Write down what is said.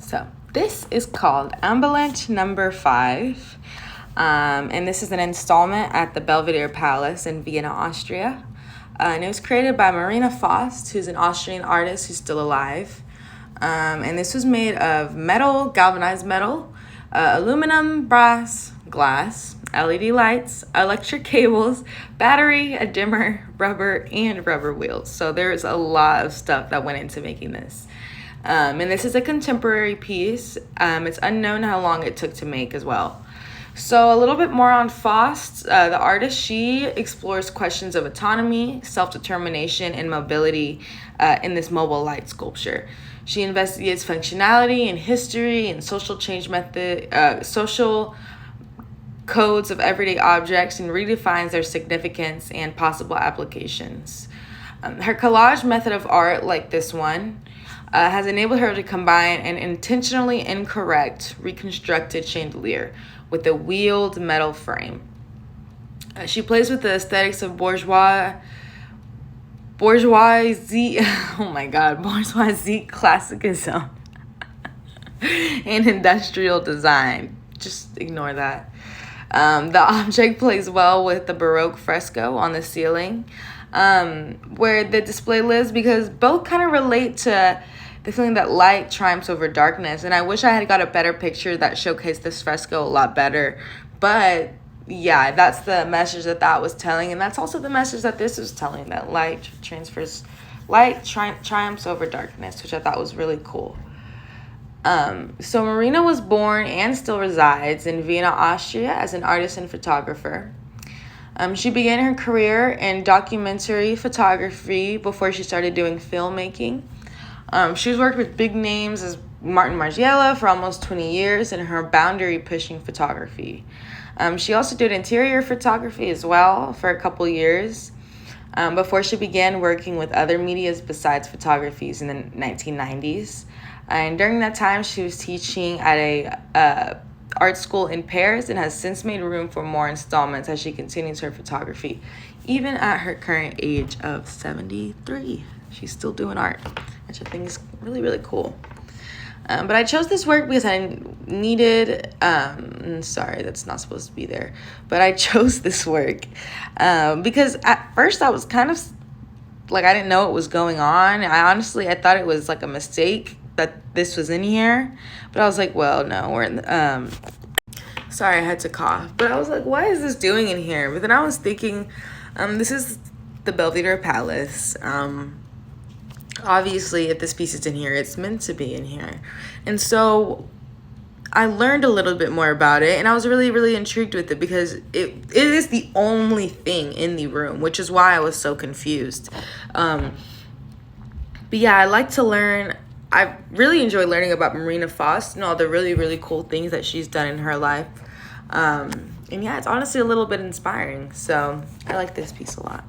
So this is called Ambulance Number 5. And this is an installment at the Belvedere Palace in Vienna, Austria. And it was created by Marina Faust, who's an Austrian artist who's still alive. And this was made of metal, galvanized metal, aluminum, brass, glass, LED lights, electric cables, battery, a dimmer, rubber, and rubber wheels. So there's a lot of stuff that went into making this. And this is a contemporary piece. It's unknown how long it took to make as well. So a little bit more on Faust, the artist. She explores questions of autonomy, self-determination, and mobility in this mobile light sculpture. She investigates functionality and history and social change social codes of everyday objects, and redefines their significance and possible applications. Her collage method of art, like this one, has enabled her to combine an intentionally incorrect reconstructed chandelier with a wheeled metal frame. She plays with the aesthetics of bourgeoisie, bourgeoisie classicism and industrial design. Just ignore that. The object plays well with the Baroque fresco on the ceiling, where the display lives, because both kind of relate to the feeling that light triumphs over darkness. And I wish I had got a better picture that showcased this fresco a lot better. But yeah, that's the message that was telling. And that's also the message that this is telling, that light triumphs over darkness, which I thought was really cool. So Marina was born and still resides in Vienna, Austria as an artist and photographer. She began her career in documentary photography before she started doing filmmaking. She's worked with big names as Martin Margiela for almost 20 years in her boundary-pushing photography. She also did interior photography as well for a couple years before she began working with other medias besides photographies in the 1990s. And during that time, she was teaching at a art school in Paris and has since made room for more installments as she continues her photography, even at her current age of 73. She's still doing art, which I think is really, really cool. But I chose this work because I needed, sorry, that's not supposed to be there, but I chose this work because at first I was kind of like, I didn't know what was going on. I thought it was like a mistake that this was in here, but I was like, well, no, we're in the, sorry, I had to cough, but I was like, what is this doing in here? But then I was thinking, this is the Belvedere Palace. Obviously, if this piece is in here, it's meant to be in here. And so I learned a little bit more about it, and I was really, really intrigued with it because it is the only thing in the room, which is why I was so confused. But yeah, I like to learn. I really enjoy learning about Marina Faust and all the really, really cool things that she's done in her life. And yeah, it's honestly a little bit inspiring. So I like this piece a lot.